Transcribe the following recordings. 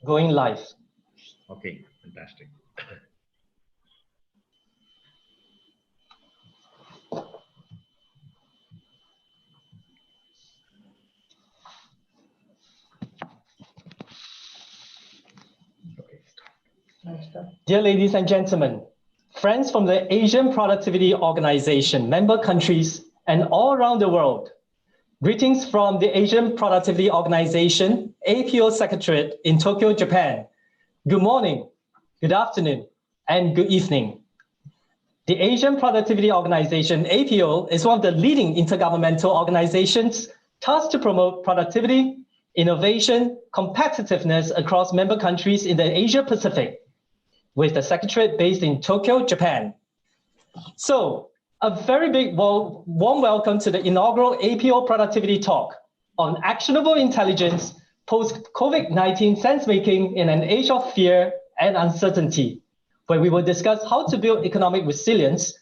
Going live. Okay, fantastic. Dear ladies and gentlemen, friends from the Asian Productivity Organization, member countries, and all around the world, greetings from the Asian Productivity Organization, APO Secretariat in Tokyo, Japan. Good morning, good afternoon, and good evening. The Asian Productivity Organization, APO, is one of the leading intergovernmental organizations tasked to promote productivity, innovation, competitiveness across member countries in the Asia Pacific, with the Secretariat based in Tokyo, Japan. So, a very big warm welcome to the inaugural APO Productivity Talk on actionable intelligence post-COVID-19 sense-making in an age of fear and uncertainty, where we will discuss how to build economic resilience,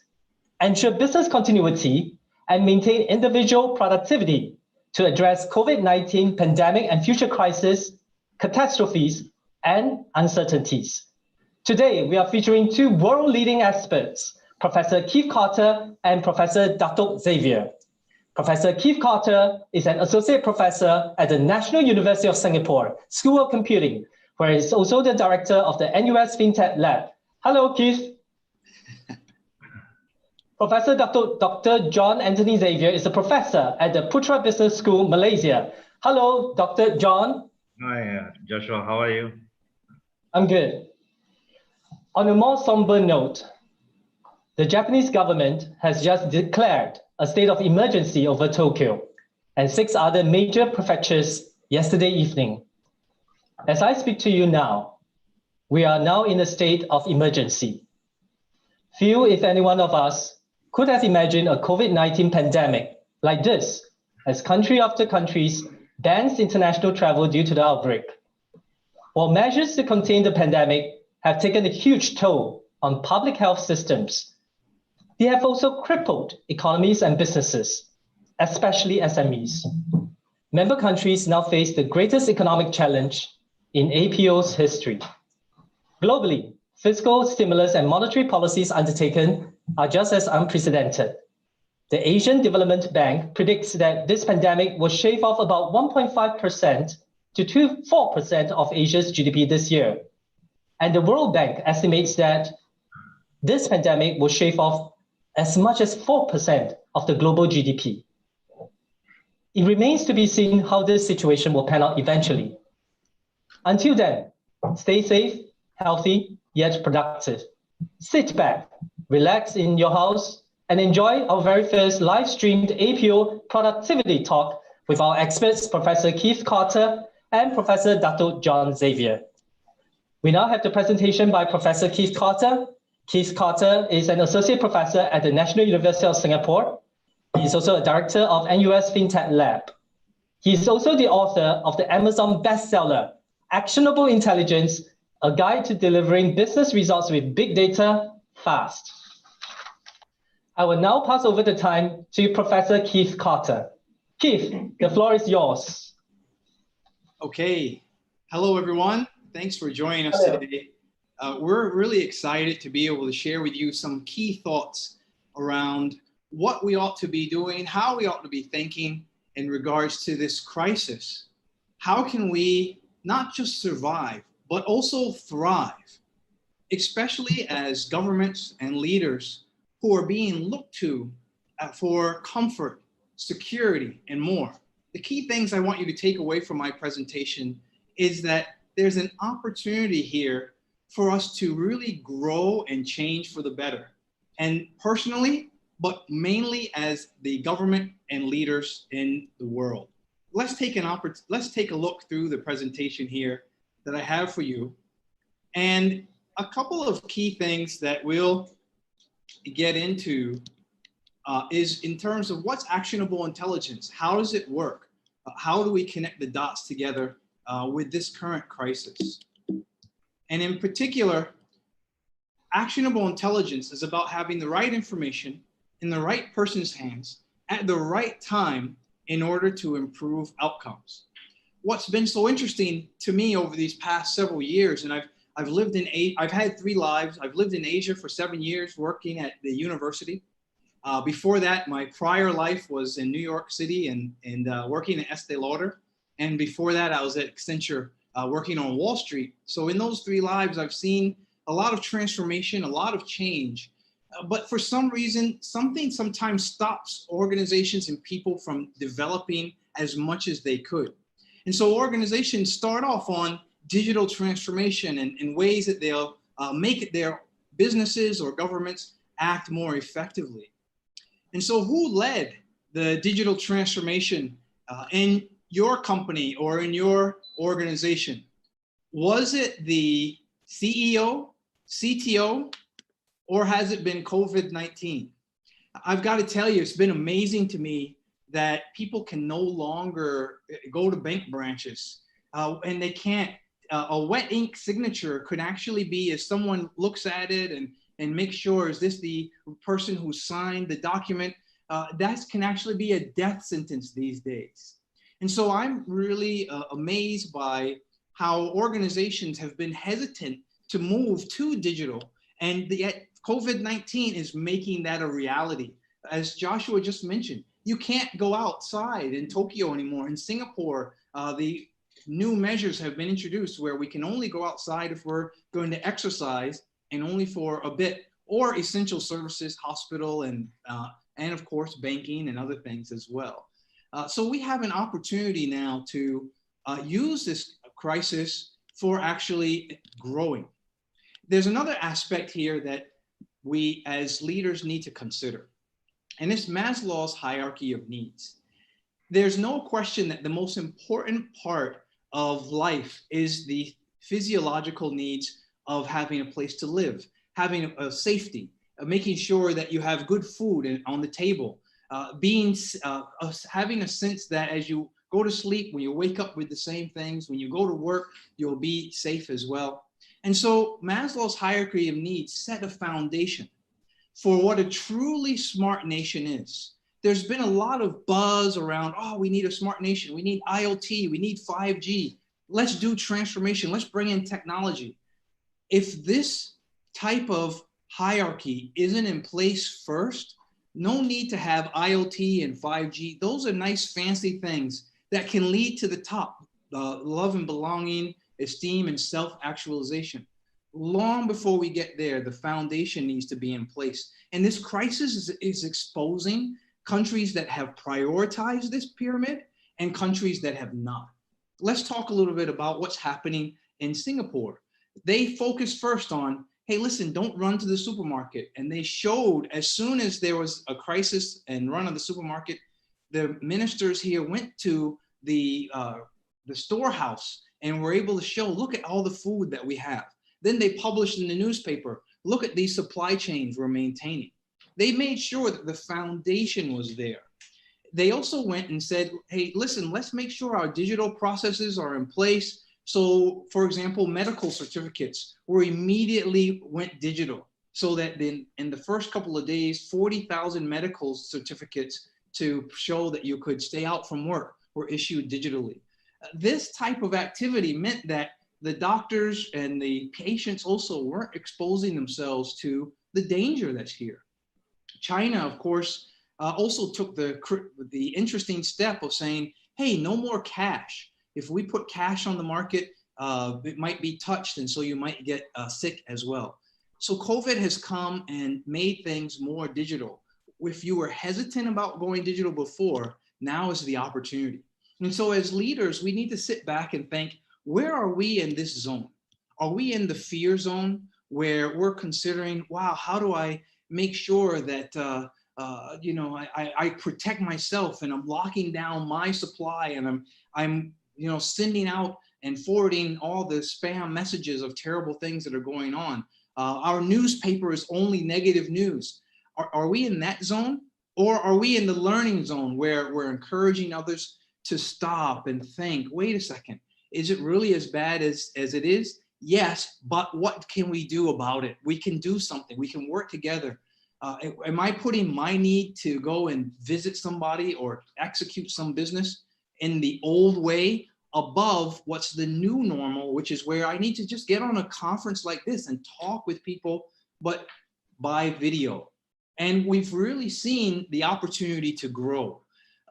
ensure business continuity, and maintain individual productivity to address COVID-19 pandemic and future crises, catastrophes, and uncertainties. Today, we are featuring two world-leading experts, Professor Keith Carter and Professor Dato Xavier. Professor Keith Carter is an associate professor at the National University of Singapore, School of Computing, where he is also the director of the NUS FinTech Lab. Hello, Keith. Professor Dr. John Anthony Xavier is a professor at the Putra Business School, Malaysia. Hello, Dr. John. Hi, Joshua, how are you? I'm good. On a more somber note, the Japanese government has just declared a state of emergency over Tokyo and 6 other major prefectures yesterday evening. As I speak to you now, we are now in a state of emergency. Few, if any one of us, could have imagined a COVID-19 pandemic like this, as country after country bans international travel due to the outbreak. While measures to contain the pandemic have taken a huge toll on public health systems, they have also crippled economies and businesses, especially SMEs. Member countries now face the greatest economic challenge in APO's history. Globally, fiscal stimulus and monetary policies undertaken are just as unprecedented. The Asian Development Bank predicts that this pandemic will shave off about 1.5% to 4% of Asia's GDP this year. And the World Bank estimates that this pandemic will shave off as much as 4% of the global GDP. It remains to be seen how this situation will pan out eventually. Until then, stay safe, healthy, yet productive. Sit back, relax in your house, and enjoy our very first live-streamed APO Productivity Talk with our experts, Professor Keith Carter and Professor Dato John Xavier. We now have the presentation by Professor Keith Carter. Keith Carter is an associate professor at the National University of Singapore. He is also a director of NUS FinTech Lab. He is also the author of the Amazon bestseller, Actionable Intelligence, a guide to delivering business results with big data fast. I will now pass over the time to Professor Keith Carter. Keith, the floor is yours. Okay. Hello, everyone. Thanks for joining us today. We're really excited to be able to share with you some key thoughts around what we ought to be doing, how we ought to be thinking in regards to this crisis. How can we not just survive, but also thrive, especially as governments and leaders who are being looked to for comfort, security, and more. The key things I want you to take away from my presentation is that there's an opportunity here for us to really grow and change for the better. And personally, but mainly as the government and leaders in the world. Let's take a look through the presentation here that I have for you. And a couple of key things that we'll get into is in terms of what's actionable intelligence. How does it work? How do we connect the dots together with this current crisis? And in particular, actionable intelligence is about having the right information in the right person's hands at the right time in order to improve outcomes. what's been so interesting to me over these past several years, and I've lived in I've had 3 lives. I've lived in Asia for 7 years, working at the university. Before that, my prior life was in New York City and working at Estee Lauder. And before that, I was at Accenture working on Wall Street. So in those 3 lives, I've seen a lot of transformation, a lot of change. But for some reason, something sometimes stops organizations and people from developing as much as they could. And so organizations start off on digital transformation and ways that they'll make their businesses or governments act more effectively. And so who led the digital transformation in your company or in your organization? Was it the CEO, CTO, or has it been COVID-19? I've got to tell you, it's been amazing to me that people can no longer go to bank branches and they can't. A wet ink signature could actually be, if someone looks at it and makes sure, is this the person who signed the document? That can actually be a death sentence these days. And so I'm really amazed by how organizations have been hesitant to move to digital, and yet COVID-19 is making that a reality. As Joshua just mentioned, you can't go outside in Tokyo anymore. In Singapore, the new measures have been introduced where we can only go outside if we're going to exercise, and only for a bit, or essential services, hospital, and of course, banking and other things as well. So we have an opportunity now to use this crisis for actually growing. There's another aspect here that we as leaders need to consider, and it's Maslow's hierarchy of needs. There's no question that the most important part of life is the physiological needs of having a place to live, having a safety, making sure that you have good food on the table, having a sense that as you go to sleep, when you wake up with the same things, when you go to work, you'll be safe as well. And so Maslow's hierarchy of needs set a foundation for what a truly smart nation is. There's been a lot of buzz around, oh, we need a smart nation, we need IoT, we need 5G, let's do transformation, let's bring in technology. If this type of hierarchy isn't in place first, no need to have IoT and 5G. Those are nice, fancy things that can lead to the top, love and belonging, esteem, and self-actualization. Long before we get there, the foundation needs to be in place. And this crisis is exposing countries that have prioritized this pyramid and countries that have not. Let's talk a little bit about what's happening in Singapore. They focused first on, hey, listen, don't run to the supermarket. And they showed, as soon as there was a crisis and run of the supermarket, the ministers here went to the storehouse and were able to show, look at all the food that we have. Then they published in the newspaper, look at these supply chains we're maintaining. They made sure that the foundation was there. They also went and said, hey, listen, let's make sure our digital processes are in place. So, for example, medical certificates were immediately went digital, so that then in the first couple of days, 40,000 medical certificates to show that you could stay out from work were issued digitally. This type of activity meant that the doctors and the patients also weren't exposing themselves to the danger that's here. China, of course, also took the interesting step of saying, hey, no more cash. If we put cash on the market, it might be touched, and so you might get sick as well. So COVID has come and made things more digital. If you were hesitant about going digital before, now is the opportunity. And so as leaders, we need to sit back and think, where are we in this zone? Are we in the fear zone where we're considering, wow, how do I make sure that I protect myself, and I'm locking down my supply, and I'm sending out and forwarding all the spam messages of terrible things that are going on. Our newspaper is only negative news. Are we in that zone? Or are we in the learning zone where we're encouraging others to stop and think, wait a second, is it really as bad as it is? Yes, but what can we do about it? We can do something. We can work together. Am I putting my need to go and visit somebody or execute some business in the old way above what's the new normal, which is where I need to just get on a conference like this and talk with people, but by video. And we've really seen the opportunity to grow.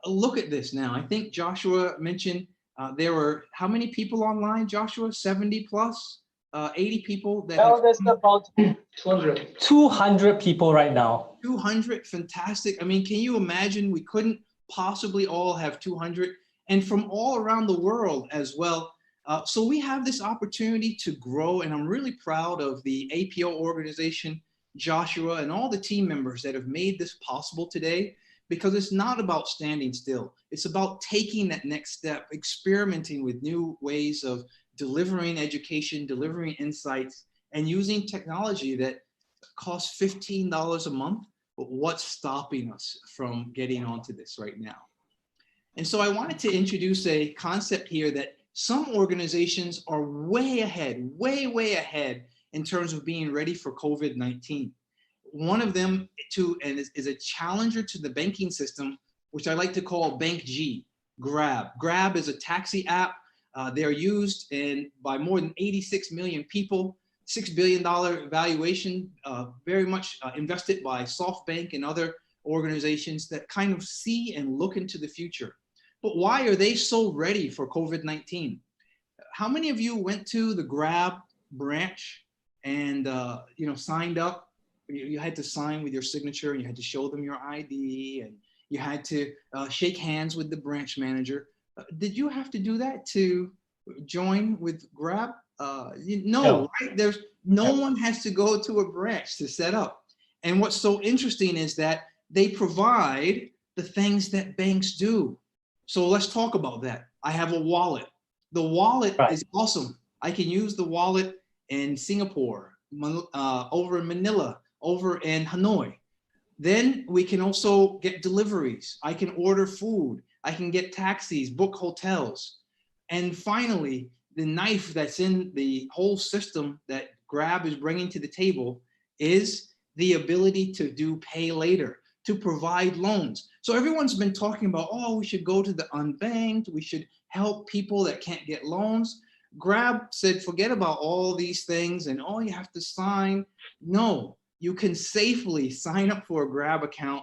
Look at this now. I think Joshua mentioned there were how many people online, Joshua? 70 plus, 80 people that Well, there's about 200 people right now. 200, fantastic. I mean, can you imagine? We couldn't possibly all have 200, and from all around the world as well. So we have this opportunity to grow, and I'm really proud of the APO organization, Joshua, and all the team members that have made this possible today, because it's not about standing still. It's about taking that next step, experimenting with new ways of delivering education, delivering insights, and using technology that costs $15 a month. But what's stopping us from getting onto this right now? And so I wanted to introduce a concept here that some organizations are way ahead, way ahead in terms of being ready for COVID-19. One of them is a challenger to the banking system, which I like to call Bank G, Grab. Grab is a taxi app. They're used by more than 86 million people. $6 billion valuation, very much invested by SoftBank and other organizations that kind of see and look into the future. But why are they so ready for COVID-19? How many of you went to the Grab branch and signed up? You had to sign with your signature, and you had to show them your ID, and you had to shake hands with the branch manager. Did you have to do that to join with Grab? No, right? There's no one has to go to a branch to set up. And what's so interesting is that they provide the things that banks do. So let's talk about that. I have a wallet. The wallet is awesome. I can use the wallet in Singapore, over in Manila, over in Hanoi. Then we can also get deliveries. I can order food. I can get taxis, book hotels. And finally, the knife that's in the whole system that Grab is bringing to the table is the ability to do pay later, to provide loans. So everyone's been talking about, oh, we should go to the unbanked, we should help people that can't get loans. Grab said, forget about all these things and you have to sign. No, you can safely sign up for a Grab account,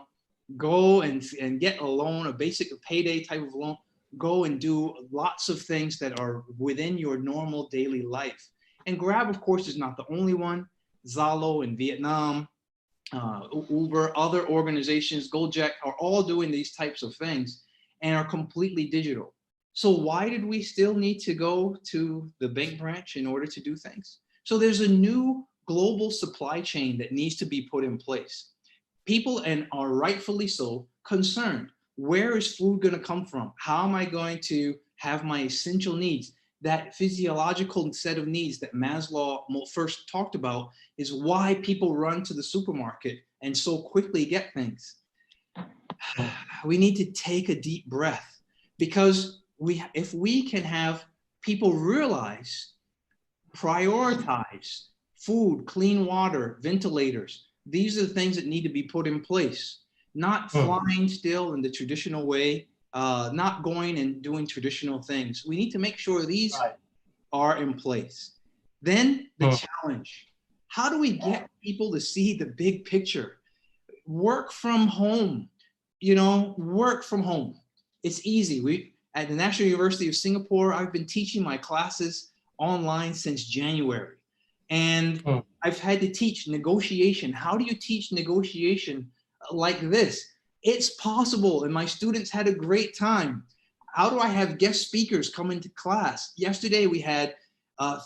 go and get a loan, a basic payday type of loan, go and do lots of things that are within your normal daily life. And Grab, of course, is not the only one. Zalo in Vietnam, Uber, other organizations, Gojek are all doing these types of things and are completely digital. So why did we still need to go to the bank branch in order to do things? So there's a new global supply chain that needs to be put in place. People, and are rightfully so, concerned. Where is food going to come from? How am I going to have my essential needs? That physiological set of needs that Maslow first talked about is why people run to the supermarket and so quickly get things. We need to take a deep breath, because if we can have people realize, prioritize food, clean water, ventilators, these are the things that need to be put in place. Not flying still in the traditional way, not going and doing traditional things. We need to make sure these are in place. Then the challenge. How do we get people to see the big picture? Work from home, work from home. It's easy. At the National University of Singapore, I've been teaching my classes online since January. And I've had to teach negotiation. How do you teach negotiation like this? It's possible, and my students had a great time. How do I have guest speakers come into class? Yesterday we had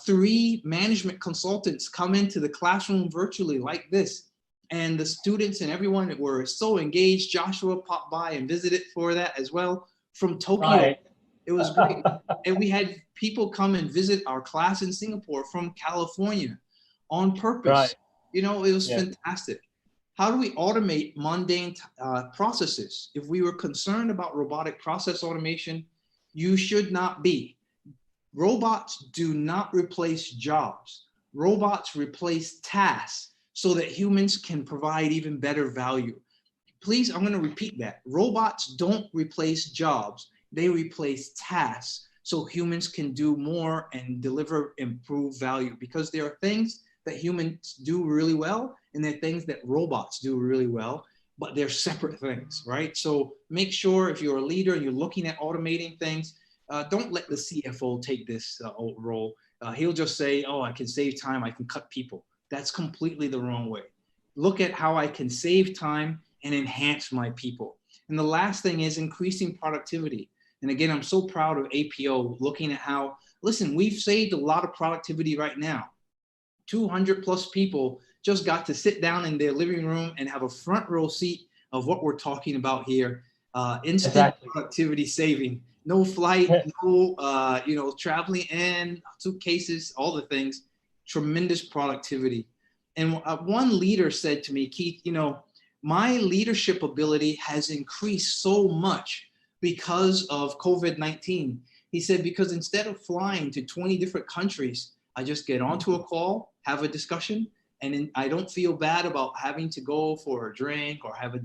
3 management consultants come into the classroom virtually like this, and the students and everyone were so engaged. Joshua popped by and visited for that as well from Tokyo. It was great. And we had people come and visit our class in Singapore from California on purpose. It was fantastic. How do we automate mundane processes? If we were concerned about robotic process automation, you should not be. Robots do not replace jobs. Robots replace tasks so that humans can provide even better value. Please, I'm going to repeat that. Robots don't replace jobs. They replace tasks so humans can do more and deliver improved value, because there are things that humans do really well and there are things that robots do really well, but they're separate things, right? So make sure if you're a leader and you're looking at automating things, don't let the CFO take this role. He'll just say, oh, I can save time, I can cut people. That's completely the wrong way. Look at how I can save time and enhance my people. And the last thing is increasing productivity. And again, I'm so proud of APO looking at how, listen, we've saved a lot of productivity right now. 200 plus people just got to sit down in their living room and have a front row seat of what we're talking about here. Instant productivity saving, no flight, no, traveling in, suitcases, all the things, tremendous productivity. And one leader said to me, Keith, my leadership ability has increased so much because of COVID-19. He said, because instead of flying to 20 different countries, I just get onto a call, have a discussion, and then I don't feel bad about having to go for a drink or have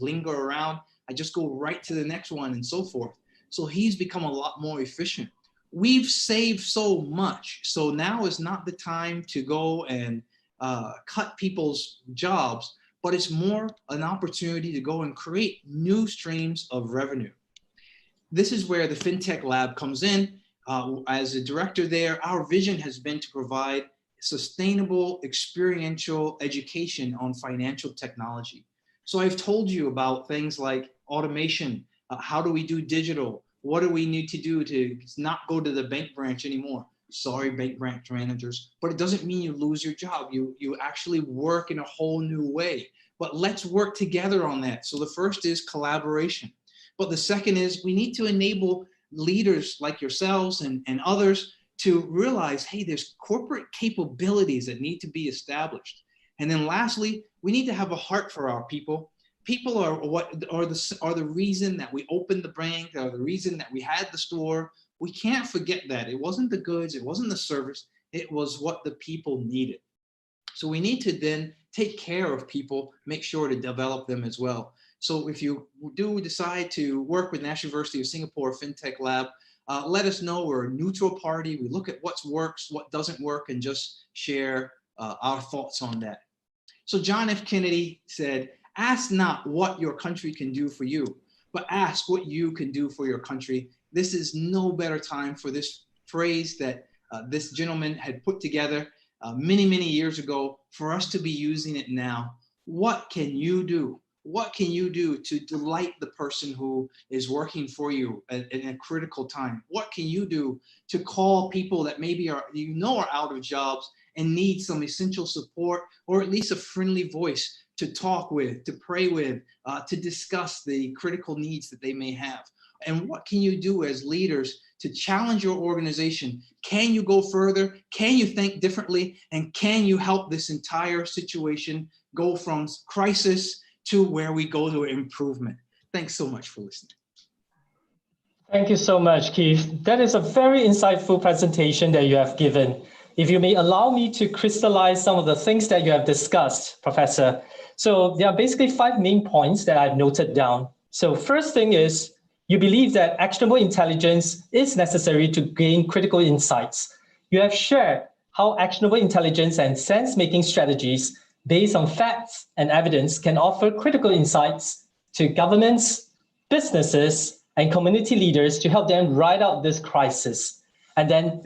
linger around. I just go right to the next one and so forth. So he's become a lot more efficient. We've saved so much. So now is not the time to go and cut people's jobs, but it's more an opportunity to go and create new streams of revenue. This is where the FinTech Lab comes in. As a director there, our vision has been to provide sustainable experiential education on financial technology. So I've told you about things like automation. How do we do digital? What do we need to do to not go to the bank branch anymore? Sorry, bank branch managers, but it doesn't mean you lose your job. You actually work in a whole new way, but let's work together on that. So the first is collaboration. But the second is we need to enable leaders like yourselves and others to realize, hey, there's corporate capabilities that need to be established. And then lastly, we need to have a heart for our people. People are the reason that we opened the bank, or the reason that we had the store. We can't forget that. It wasn't the goods, it wasn't the service, it was what the people needed. So we need to then take care of people, make sure to develop them as well. So if you do decide to work with National University of Singapore FinTech Lab, let us know. We're a neutral party. We look at what works, what doesn't work, and just share our thoughts on that. So John F. Kennedy said, ask not what your country can do for you, but ask what you can do for your country. This is no better time for this phrase that this gentleman had put together many, many years ago for us to be using it now. What can you do? What can you do to delight the person who is working for you in a critical time? What can you do to call people that maybe are out of jobs and need some essential support, or at least a friendly voice to talk with, to pray with, to discuss the critical needs that they may have? And what can you do as leaders to challenge your organization? Can you go further? Can you think differently? And can you help this entire situation go from crisis to where we go to improvement? Thanks so much for listening. Thank you so much, Keith. That is a very insightful presentation that you have given. If you may allow me to crystallize some of the things that you have discussed, Professor. So there are basically 5 main points that I've noted down. So first thing is, you believe that actionable intelligence is necessary to gain critical insights. You have shared how actionable intelligence and sense-making strategies based on facts and evidence can offer critical insights to governments, businesses, and community leaders to help them ride out this crisis. And then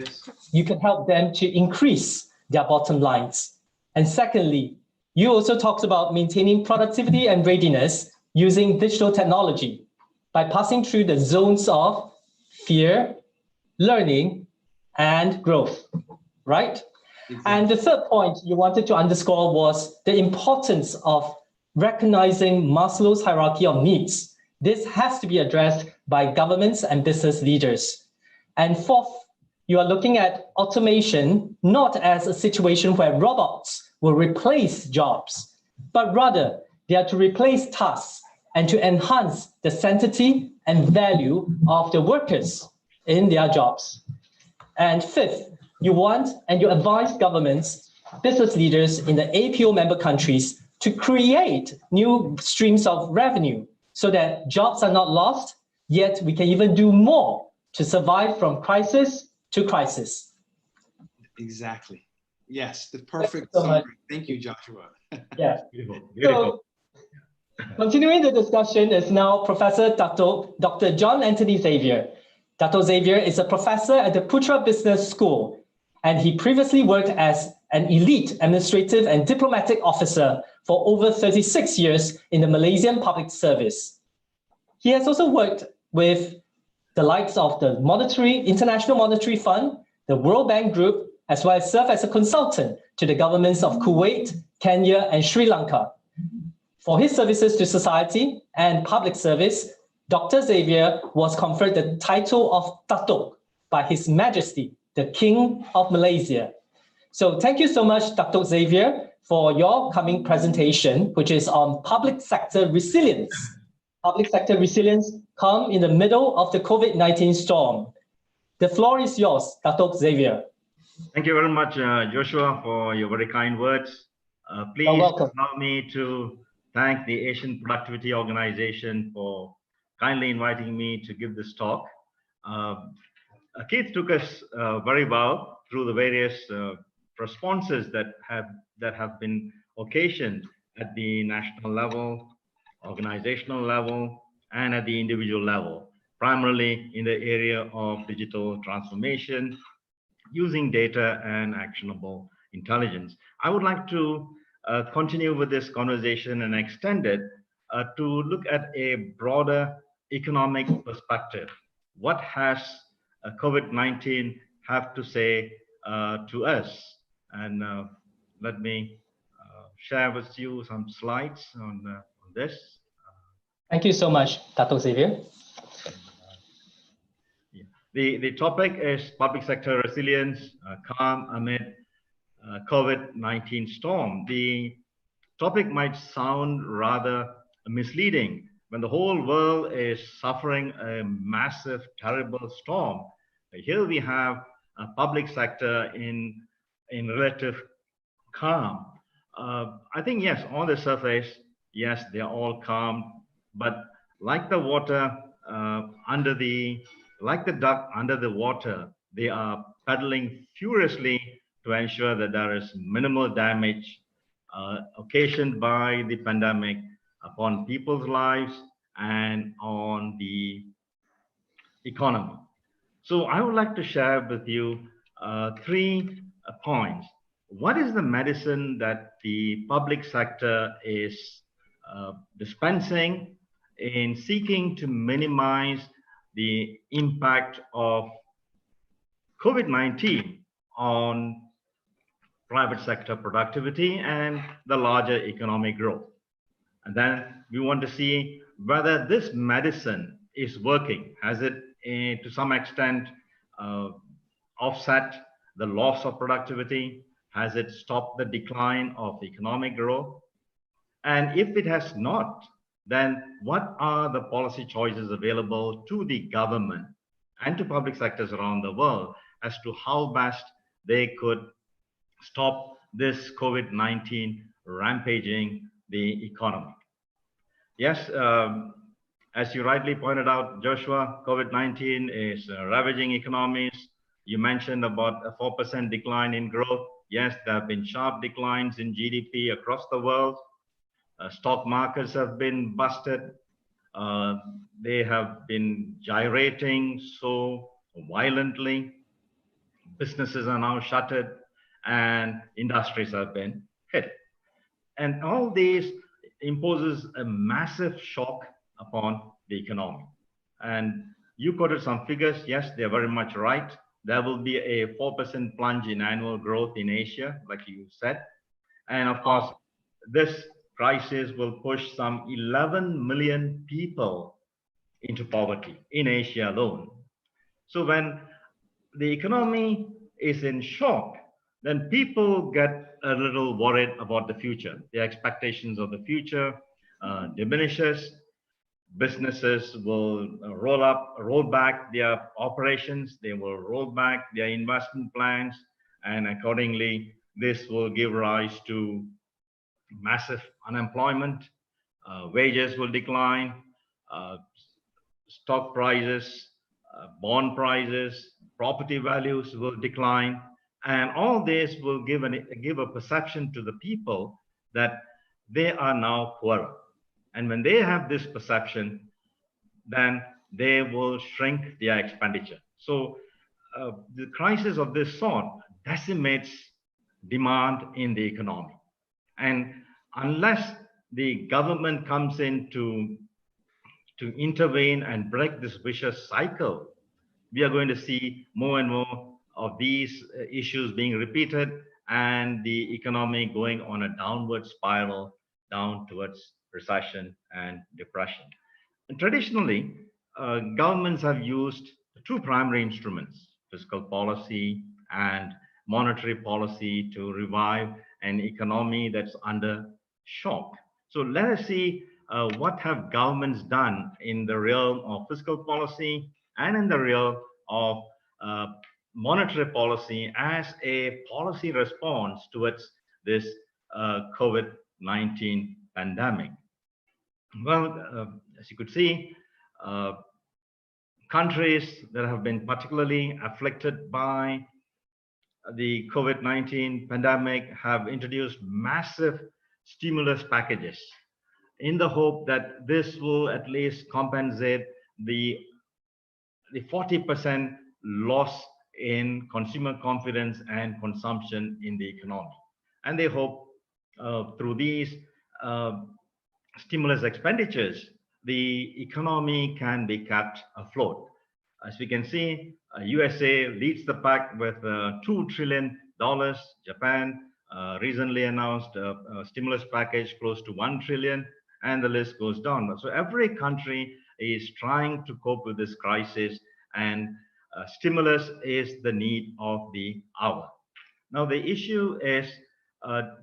you can help them to increase their bottom lines. And secondly, you also talked about maintaining productivity and readiness using digital technology by passing through the zones of fear, learning, and growth, right? Exactly. And the third point you wanted to underscore was the importance of recognizing Maslow's hierarchy of needs. This has to be addressed by governments and business leaders. And fourth, you are looking at automation not as a situation where robots will replace jobs, but rather they are to replace tasks and to enhance the sanctity and value of the workers in their jobs. And fifth, you want and you advise governments, business leaders in the APO member countries to create new streams of revenue so that jobs are not lost, yet we can even do more to survive from crisis to crisis. Exactly. Yes, the perfect so summary. much. Thank you, Joshua. Yeah. Beautiful. Beautiful. So, continuing the discussion is now Professor Dr. John Anthony Xavier. Dr. Xavier is a professor at the Putra Business School, and he previously worked as an elite administrative and diplomatic officer for over 36 years in the Malaysian public service. He has also worked with the likes of the International Monetary Fund, the World Bank Group, as well as served as a consultant to the governments of Kuwait, Kenya, and Sri Lanka. For his services to society and public service, Dr. Xavier was conferred the title of Datuk by His Majesty, the King of Malaysia. So thank you so much, Dr. Xavier, for your coming presentation, which is on public sector resilience. Public sector resilience come in the middle of the COVID-19 storm. The floor is yours, Dr. Xavier. Thank you very much, Joshua, for your very kind words. Please allow me to thank the Asian Productivity Organization for kindly inviting me to give this talk. Keith took us very well through the various responses that have been occasioned at the national level, organizational level, and at the individual level, primarily in the area of digital transformation, using data and actionable intelligence. I would like to continue with this conversation and extend it to look at a broader economic perspective. What has COVID-19 have to say to us? And let me share with you some slides on this. Thank you so much, Dr. Xavier. The topic is public sector resilience, calm amid COVID-19 storm. The topic might sound rather misleading when the whole world is suffering a massive, terrible storm. Here we have a public sector in relative calm. I think, yes, on the surface, yes, they're all calm, but like the water like the duck under the water, they are paddling furiously to ensure that there is minimal damage occasioned by the pandemic upon people's lives and on the economy. So I would like to share with you 3 points. What is the medicine that the public sector is dispensing in seeking to minimize the impact of COVID-19 on private sector productivity and the larger economic growth? And then we want to see whether this medicine is working. Has it, to some extent, offset the loss of productivity? Has it stopped the decline of economic growth? And if it has not, then what are the policy choices available to the government and to public sectors around the world as to how best they could stop this COVID-19 rampaging the economy? Yes, as you rightly pointed out, Joshua, COVID-19 is ravaging economies. You mentioned about a 4% decline in growth. Yes, there have been sharp declines in GDP across the world. Stock markets have been busted. They have been gyrating so violently. Businesses are now shuttered and industries have been hit. And all these imposes a massive shock upon the economy. And you quoted some figures. Yes, they're very much right. There will be a 4% plunge in annual growth in Asia, like you said. And of course, this crisis will push some 11 million people into poverty in Asia alone. So when the economy is in shock, then people get a little worried about the future. The expectations of the future diminishes. Businesses will roll back their operations. They will roll back their investment plans. And accordingly, this will give rise to massive unemployment. Wages will decline. Stock prices bond prices, property values will decline, and all this will give a perception to the people that they are now poorer. And when they have this perception, then they will shrink their expenditure. So the crisis of this sort decimates demand in the economy. And unless the government comes in to intervene and break this vicious cycle, we are going to see more and more of these issues being repeated and the economy going on a downward spiral down towards recession and depression. And traditionally, governments have used two primary instruments, fiscal policy and monetary policy, to revive an economy that's under shock. So let us see what have governments done in the realm of fiscal policy and in the realm of monetary policy as a policy response towards this COVID-19 pandemic. Well, as you could see, countries that have been particularly afflicted by the COVID-19 pandemic have introduced massive stimulus packages in the hope that this will at least compensate the 40% loss in consumer confidence and consumption in the economy. And they hope through these stimulus expenditures, the economy can be kept afloat. As we can see, USA leads the pack with $2 trillion. Japan recently announced a stimulus package close to $1 trillion, and the list goes down. So every country is trying to cope with this crisis, and stimulus is the need of the hour. Now, the issue is,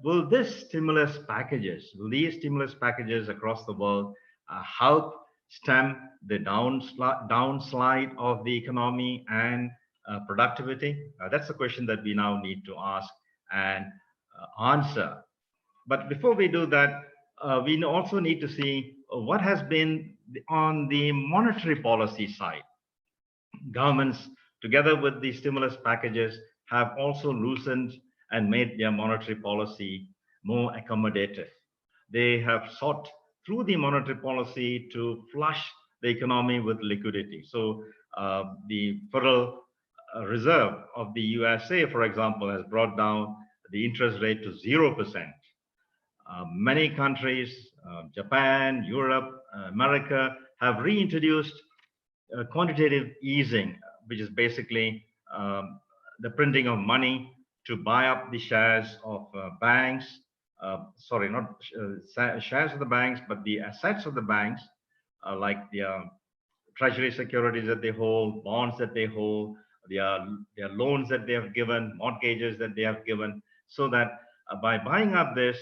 will these stimulus packages across the world help stem the downslide of the economy and productivity? That's the question that we now need to ask and answer. But before we do that, we also need to see what has been on the monetary policy side. Governments, together with the stimulus packages, have also loosened and made their monetary policy more accommodative. They have sought through the monetary policy to flush the economy with liquidity. So the Federal Reserve of the USA, for example, has brought down the interest rate to 0%. Many countries, Japan, Europe, America, have reintroduced quantitative easing, which is basically the printing of money to buy up the shares of banks. Sorry, not shares of the banks, but the assets of the banks, like the treasury securities that they hold, bonds that they hold, their loans that they have given, mortgages that they have given, so that by buying up this,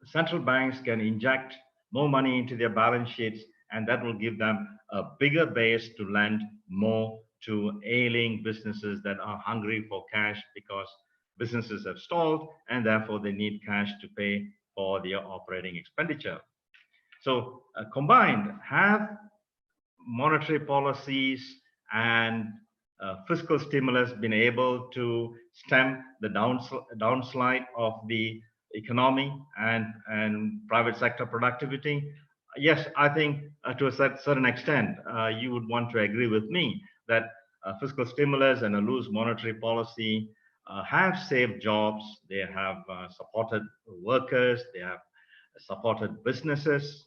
central banks can inject more money into their balance sheets, and that will give them a bigger base to lend more to ailing businesses that are hungry for cash, because businesses have stalled and therefore they need cash to pay for their operating expenditure. So combined, have monetary policies and fiscal stimulus been able to stem the downslide of the economy and private sector productivity? Yes, I think to a certain extent, you would want to agree with me that fiscal stimulus and a loose monetary policy have saved jobs. They have supported workers. They have supported businesses.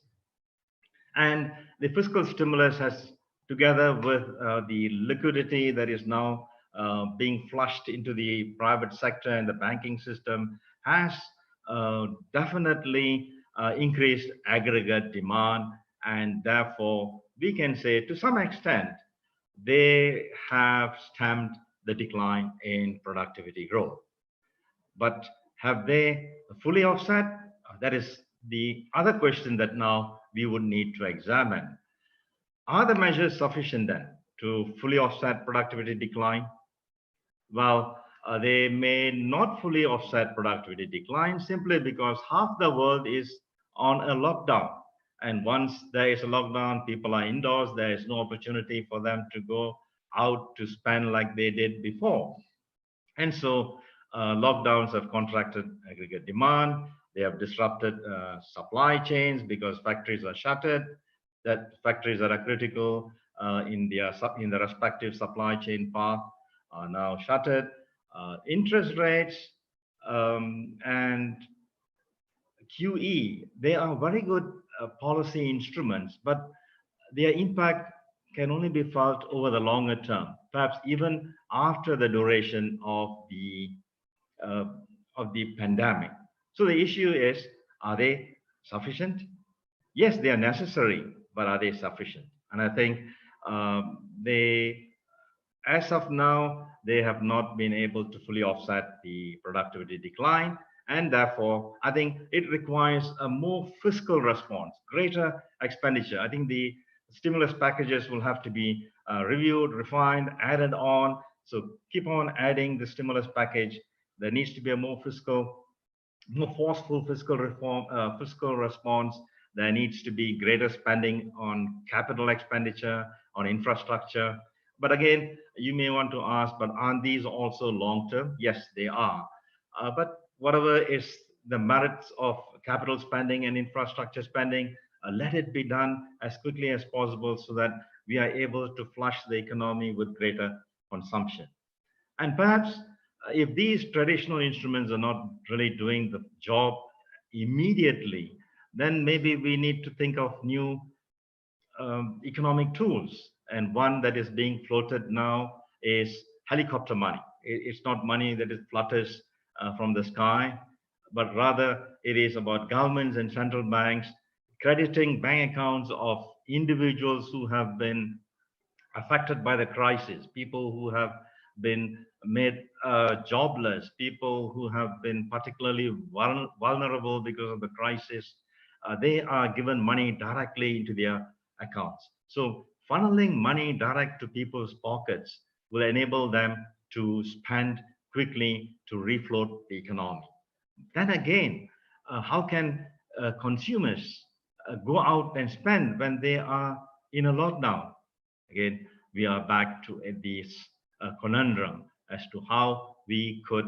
And the fiscal stimulus has, together with the liquidity that is now being flushed into the private sector and the banking system, has definitely increased aggregate demand. And therefore, we can say to some extent, they have stemmed the decline in productivity growth. But have they fully offset? That is the other question that now we would need to examine. Are the measures sufficient then to fully offset productivity decline? Well, they may not fully offset productivity decline simply because half the world is on a lockdown. And once there is a lockdown, people are indoors, there is no opportunity for them to go out to spend like they did before. And so lockdowns have contracted aggregate demand. They have disrupted supply chains because factories are shuttered. That factories that are critical in the respective supply chain path are now shuttered. Interest rates and QE, they are very good policy instruments, but their impact can only be felt over the longer term, perhaps even after the duration uh, of the pandemic. So the issue is, are they sufficient? Yes, they are necessary, but are they sufficient? And I think they, as of now, they have not been able to fully offset the productivity decline. And therefore, I think it requires a more fiscal response, greater expenditure. I think the stimulus packages will have to be reviewed, refined, added on. So keep on adding the stimulus package. There needs to be a more forceful fiscal reform, fiscal response. There needs to be greater spending on capital expenditure, on infrastructure. But again, you may want to ask, but aren't these also long term? Yes, they are. But whatever is the merits of capital spending and infrastructure spending, let it be done as quickly as possible so that we are able to flush the economy with greater consumption. And perhaps if these traditional instruments are not really doing the job immediately, then maybe we need to think of new economic tools. And one that is being floated now is helicopter money. It's not money that is flutters from the sky, but rather it is about governments and central banks crediting bank accounts of individuals who have been affected by the crisis, people who have been made jobless, people who have been particularly vulnerable because of the crisis. They are given money directly into their accounts. So funneling money direct to people's pockets will enable them to spend quickly to refloat the economy. Then again, how can consumers go out and spend when they are in a lockdown? Again, we are back to this conundrum as to how we could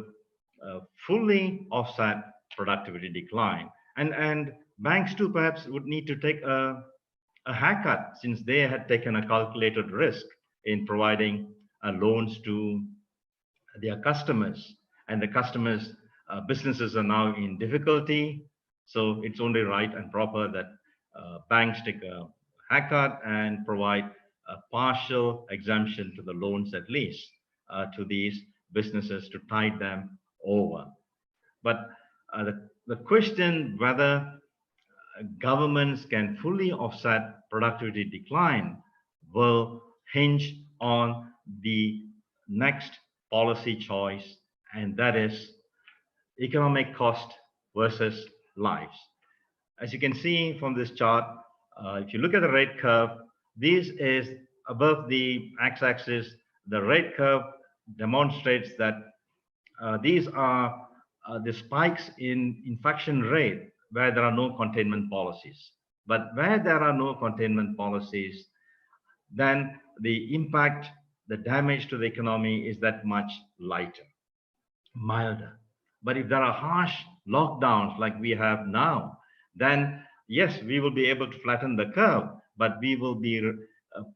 fully offset productivity decline. And banks too perhaps would need to take a haircut since they had taken a calculated risk in providing loans to their customers. And the customers' businesses are now in difficulty. So it's only right and proper that banks take a haircut and provide a partial exemption to the loans at least to these businesses to tide them over. But the question whether governments can fully offset productivity decline will hinge on the next policy choice, and that is economic cost versus lives. As you can see from this chart, if you look at the rate curve, this is above the x-axis. The rate curve demonstrates that these are the spikes in infection rate where there are no containment policies. But where there are no containment policies, then the impact, the damage to the economy is that much lighter, milder. But if there are harsh lockdowns like we have now, then yes, we will be able to flatten the curve, but we will be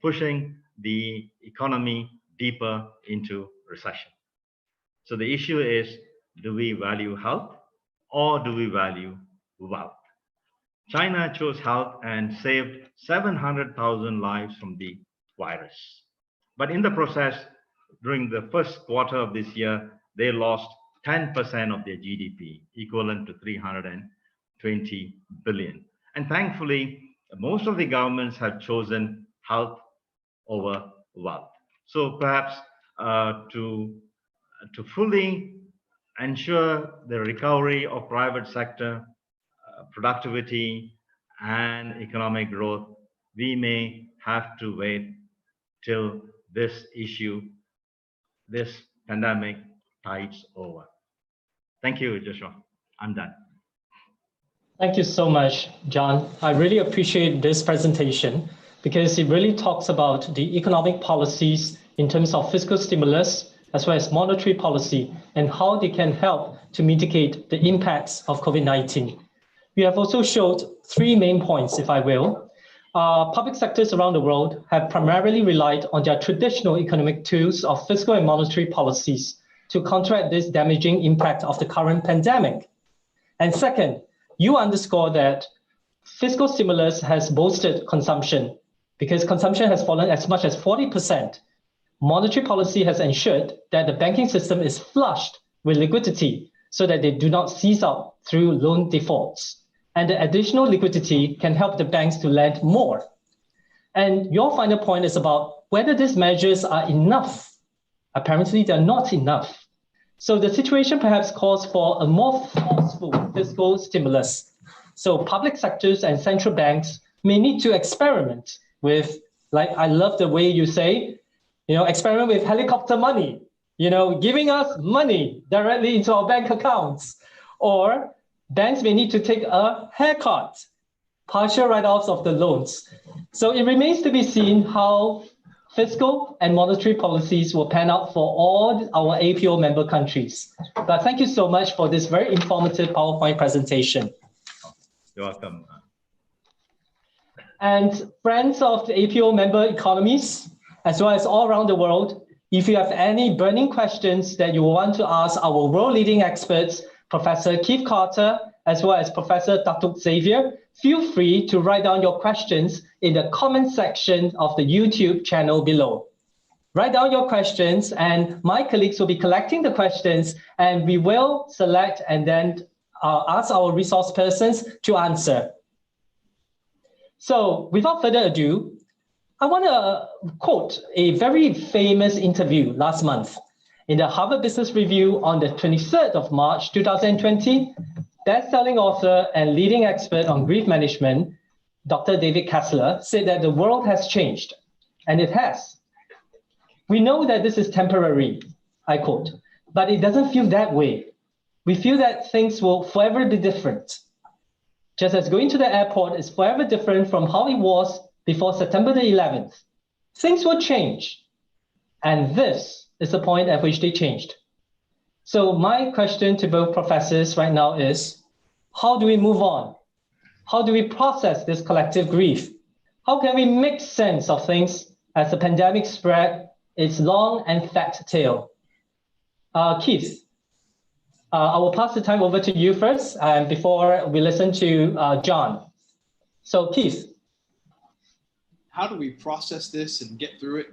pushing the economy deeper into recession. So the issue is, do we value health or do we value wealth? China chose health and saved 700,000 lives from the virus. But in the process, during the first quarter of this year, they lost 10% of their GDP, equivalent to 320 billion. And thankfully, most of the governments have chosen health over wealth. So perhaps to fully ensure the recovery of private sector, productivity, and economic growth, we may have to wait till this issue, this pandemic tides over. Thank you, Joshua. I'm done. Thank you so much, John. I really appreciate this presentation because it really talks about the economic policies in terms of fiscal stimulus as well as monetary policy and how they can help to mitigate the impacts of COVID-19. We have also showed three main points, if I will. Public sectors around the world have primarily relied on their traditional economic tools of fiscal and monetary policies to counteract this damaging impact of the current pandemic. And second, you underscore that fiscal stimulus has boosted consumption because consumption has fallen as much as 40%. Monetary policy has ensured that the banking system is flushed with liquidity so that they do not seize up through loan defaults. And the additional liquidity can help the banks to lend more. And your final point is about whether these measures are enough. Apparently, they're not enough. So the situation perhaps calls for a more forceful fiscal stimulus. So public sectors and central banks may need to experiment with, like I love the way you say, experiment with helicopter money, giving us money directly into our bank accounts. Or banks may need to take a haircut, partial write-offs of the loans. So it remains to be seen how fiscal and monetary policies will pan out for all our APO member countries. But thank you so much for this very informative PowerPoint presentation. You're welcome. And friends of the APO member economies, as well as all around the world, if you have any burning questions that you want to ask our world-leading experts, Professor Keith Carter, as well as Professor Datuk Xavier, feel free to write down your questions in the comment section of the YouTube channel below. Write down your questions and my colleagues will be collecting the questions and we will select and then ask our resource persons to answer. So without further ado, I want to quote a very famous interview last month. In the Harvard Business Review on the 23rd of March, 2020, best-selling author and leading expert on grief management, Dr. David Kessler, said that the world has changed, and it has. We know that this is temporary, I quote, but it doesn't feel that way. We feel that things will forever be different. Just as going to the airport is forever different from how it was before September the 11th. Things will change, and this is the point at which they changed. So my question to both professors right now is, how do we move on? How do we process this collective grief? How can we make sense of things as the pandemic spread its long and fat tail? Keith, I will pass the time over to you first before we listen to John. So Keith. How do we process this and get through it?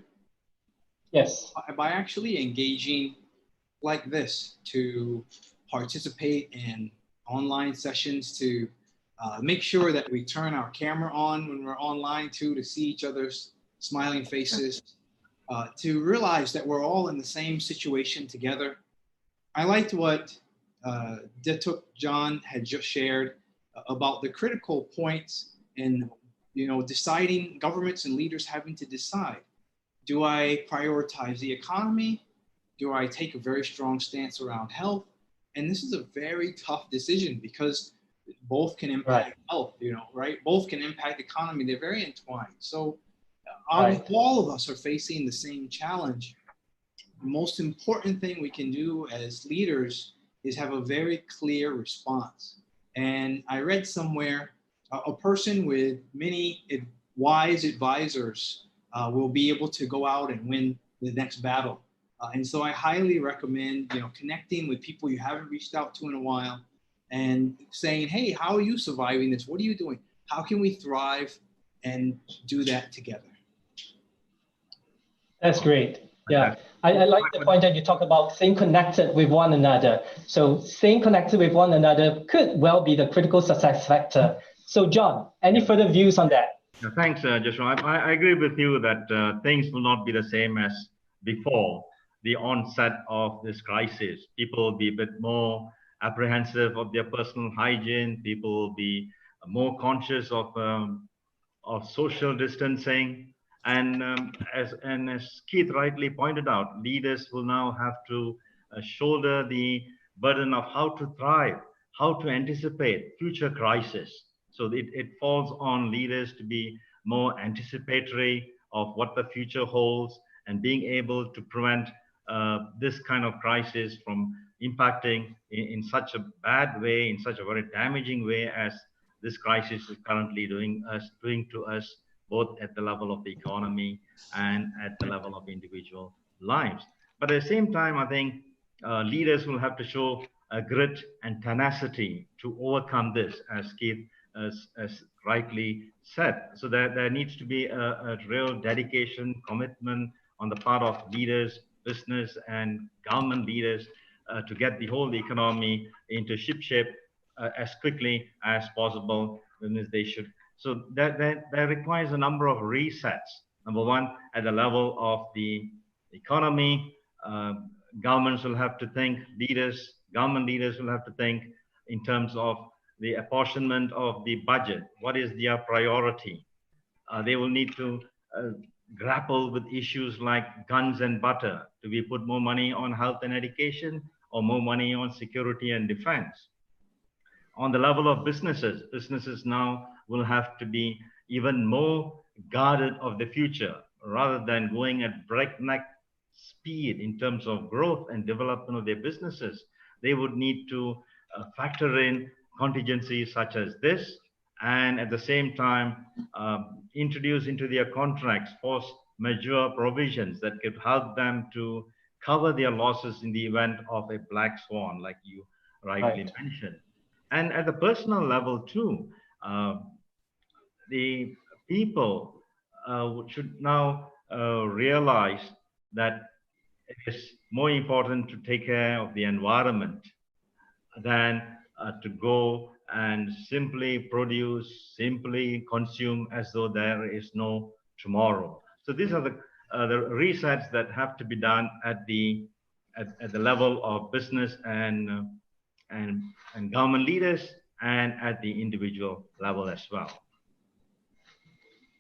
Yes. By actually engaging like this, to participate in online sessions, to make sure that we turn our camera on when we're online too, to see each other's smiling faces, to realize that we're all in the same situation together. I liked what Datuk John had just shared about the critical points in deciding, governments and leaders having to decide. Do I prioritize the economy? Do I take a very strong stance around health? And this is a very tough decision because both can impact health, right? Both can impact the economy. They're very entwined. So all of us are facing the same challenge. The most important thing we can do as leaders is have a very clear response. And I read somewhere, a person with many wise advisors will be able to go out and win the next battle. And so I highly recommend, connecting with people you haven't reached out to in a while and saying, hey, how are you surviving this? What are you doing? How can we thrive and do that together? That's great. Yeah, I like the point that you talk about staying connected with one another. So staying connected with one another could well be the critical success factor. So John, any further views on that? Thanks, Joshua. I agree with you that things will not be the same as before the onset of this crisis. People will be a bit more apprehensive of their personal hygiene. People will be more conscious of social distancing. And as Keith rightly pointed out, leaders will now have to shoulder the burden of how to thrive, how to anticipate future crises. So it falls on leaders to be more anticipatory of what the future holds and being able to prevent this kind of crisis from impacting in such a bad way, in such a very damaging way as this crisis is currently doing to us, both at the level of the economy and at the level of individual lives. But at the same time, I think leaders will have to show grit and tenacity to overcome this, as Keith as rightly said. So there needs to be a real dedication, commitment on the part of leaders, business and government leaders to get the whole economy into shipshape as quickly as possible, as they should. So that requires a number of resets. Number one, at the level of the economy, governments will have to think, government leaders will have to think in terms of the apportionment of the budget. What is their priority? They will need to grapple with issues like guns and butter. Do we put more money on health and education or more money on security and defense? On the level of businesses now will have to be even more guarded of the future rather than going at breakneck speed in terms of growth and development of their businesses. They would need to factor in contingencies such as this, and at the same time introduce into their contracts force majeure provisions that could help them to cover their losses in the event of a black swan, like you rightly mentioned. And at the personal level too, the people should now realize that it is more important to take care of the environment than to go and simply produce, simply consume as though there is no tomorrow. So these are the resets that have to be done at the level of business and government leaders, and at the individual level as well.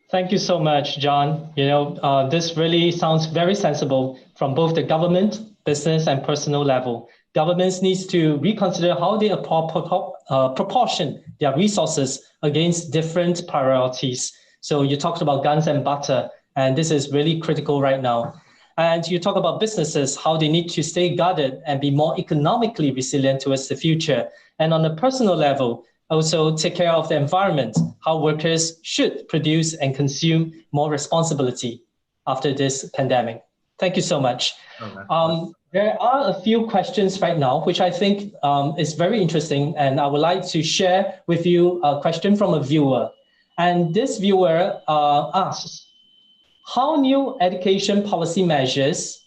Thank you so much, John. This really sounds very sensible from both the government, business, and personal level. Governments needs to reconsider how they proportion their resources against different priorities. So you talked about guns and butter, and this is really critical right now. And you talk about businesses, how they need to stay guarded and be more economically resilient towards the future. And on a personal level, also take care of the environment, how workers should produce and consume more responsibility after this pandemic. Thank you so much. There are a few questions right now, which I think is very interesting. And I would like to share with you a question from a viewer. And this viewer asks, how will new education policy measures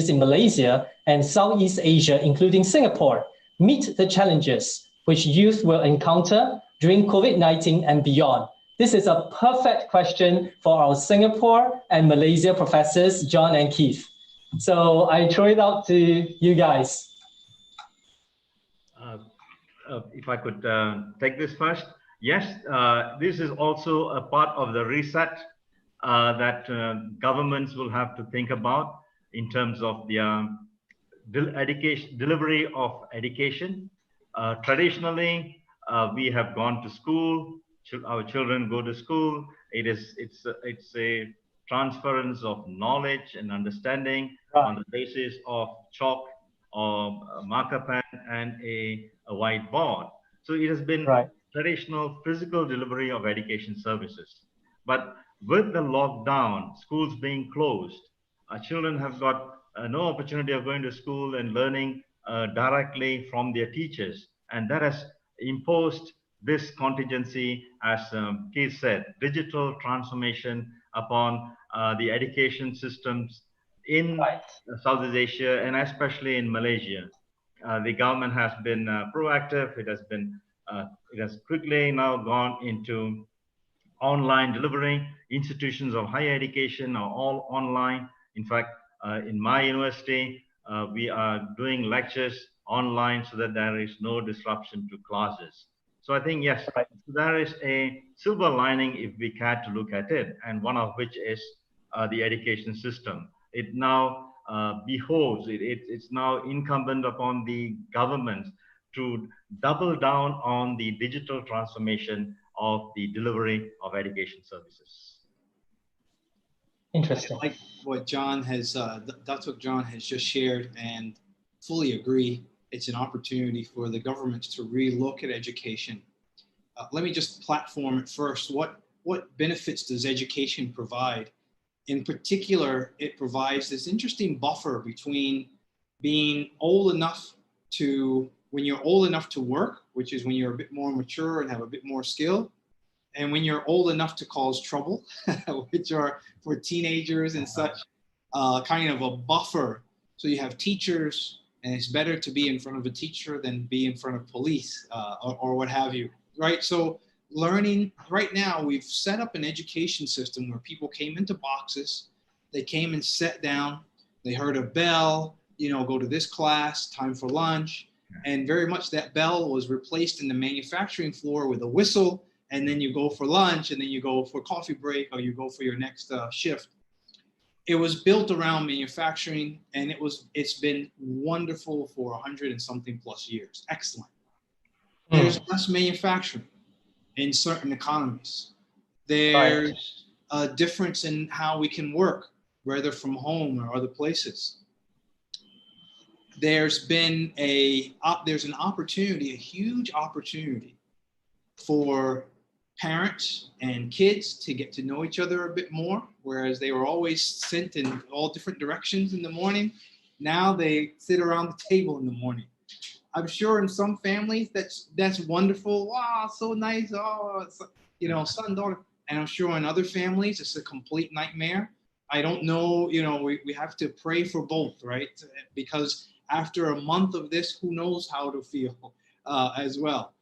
in Malaysia and Southeast Asia, including Singapore, meet the challenges which youth will encounter during COVID-19 and beyond? This is a perfect question for our Singapore and Malaysia professors, John and Keith. So I throw it out to you guys. If I could take this first. Yes, this is also a part of the reset that governments will have to think about in terms of the delivery of education. Traditionally, we have gone to school. Our children go to school. It's a transference of knowledge and understanding on the basis of chalk or marker pen and a whiteboard. So it has been traditional physical delivery of education services. But with the lockdown, schools being closed, our children have got no opportunity of going to school and learning directly from their teachers. And that has imposed this contingency, as Keith said, digital transformation upon the education systems in Southeast Asia and especially in Malaysia. The government has been proactive. It has quickly now gone into online delivery. Institutions of higher education are all online. In fact, in my university, we are doing lectures online so that there is no disruption to classes. So I think, yes, there is a silver lining if we care to look at it, and one of which is the education system. It now it's now incumbent upon the government to double down on the digital transformation of the delivery of education services. Interesting. I like what John has, that's what John has just shared, and fully agree. It's an opportunity for the government to relook at education. Let me just platform it first. What benefits does education provide? In particular, it provides this interesting buffer between being old enough to, when you're old enough to work, which is when you're a bit more mature and have a bit more skill, and when you're old enough to cause trouble, which are for teenagers and such, kind of a buffer. So you have teachers, and it's better to be in front of a teacher than be in front of police or what have you, right? So learning, right now, we've set up an education system where people came into boxes, they came and sat down, they heard a bell, you know, go to this class, time for lunch, and very much that bell was replaced in the manufacturing floor with a whistle, and then you go for lunch, and then you go for coffee break, or you go for your next shift. It was built around manufacturing, and it's been wonderful for 100 and something plus years. Excellent. There's less manufacturing in certain economies. There's a difference in how we can work, whether from home or other places. There's been there's an opportunity, a huge opportunity for parents and kids to get to know each other a bit more, whereas they were always sent in all different directions in the morning. Now they sit around the table in the morning. I'm sure in some families that's wonderful. Wow, so nice. Oh, you know, son, daughter. And I'm sure in other families it's a complete nightmare. I don't know. You know, we have to pray for both, right? Because after a month of this, who knows how to feel as well.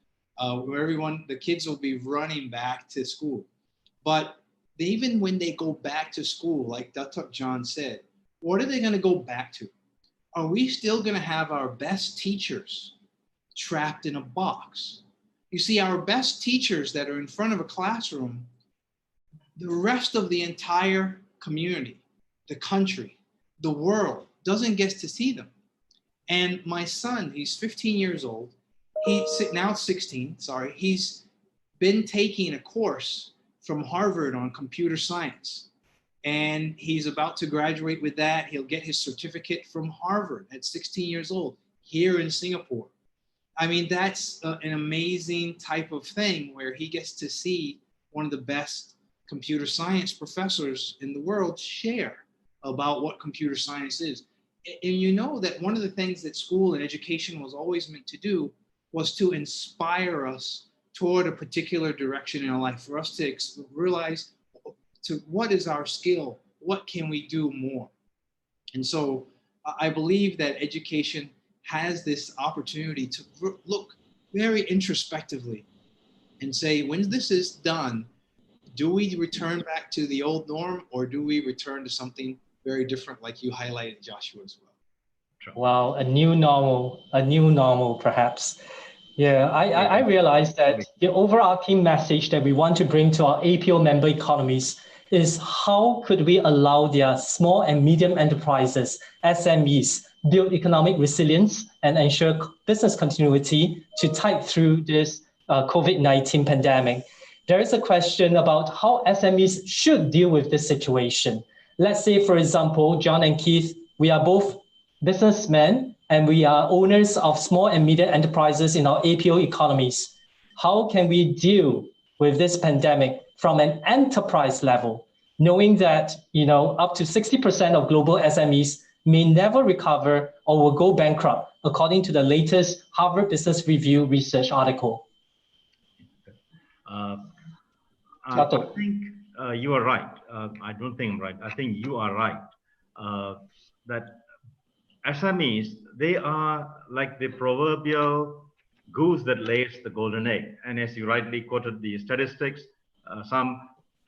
Where the kids will be running back to school. But even when they go back to school, like Dr. John said, what are they going to go back to? Are we still going to have our best teachers trapped in a box? You see, our best teachers that are in front of a classroom, the rest of the entire community, the country, the world doesn't get to see them. And my son, he's 15 years old. He's now 16, sorry. He's been taking a course from Harvard on computer science. And he's about to graduate with that. He'll get his certificate from Harvard at 16 years old here in Singapore. I mean, that's an amazing type of thing where he gets to see one of the best computer science professors in the world share about what computer science is. And you know that one of the things that school and education was always meant to do was to inspire us toward a particular direction in our life, for us to realize what is our skill, what can we do more? And so I believe that education has this opportunity to look very introspectively and say, when this is done, do we return back to the old norm, or do we return to something very different, like you highlighted, Joshua, as well? Wow, a new normal, perhaps. Yeah, I realized that the overarching message that we want to bring to our APO member economies is how could we allow their small and medium enterprises, SMEs, build economic resilience and ensure business continuity to tide through this COVID-19 pandemic. There is a question about how SMEs should deal with this situation. Let's say, for example, John and Keith, we are both businessmen and we are owners of small and medium enterprises in our APO economies. How can we deal with this pandemic from an enterprise level, knowing that up to 60% of global SMEs may never recover or will go bankrupt, according to the latest Harvard Business Review research article? I think you are right. I don't think I'm right. I think you are right. That SMEs, they are like the proverbial goose that lays the golden egg. And as you rightly quoted the statistics, some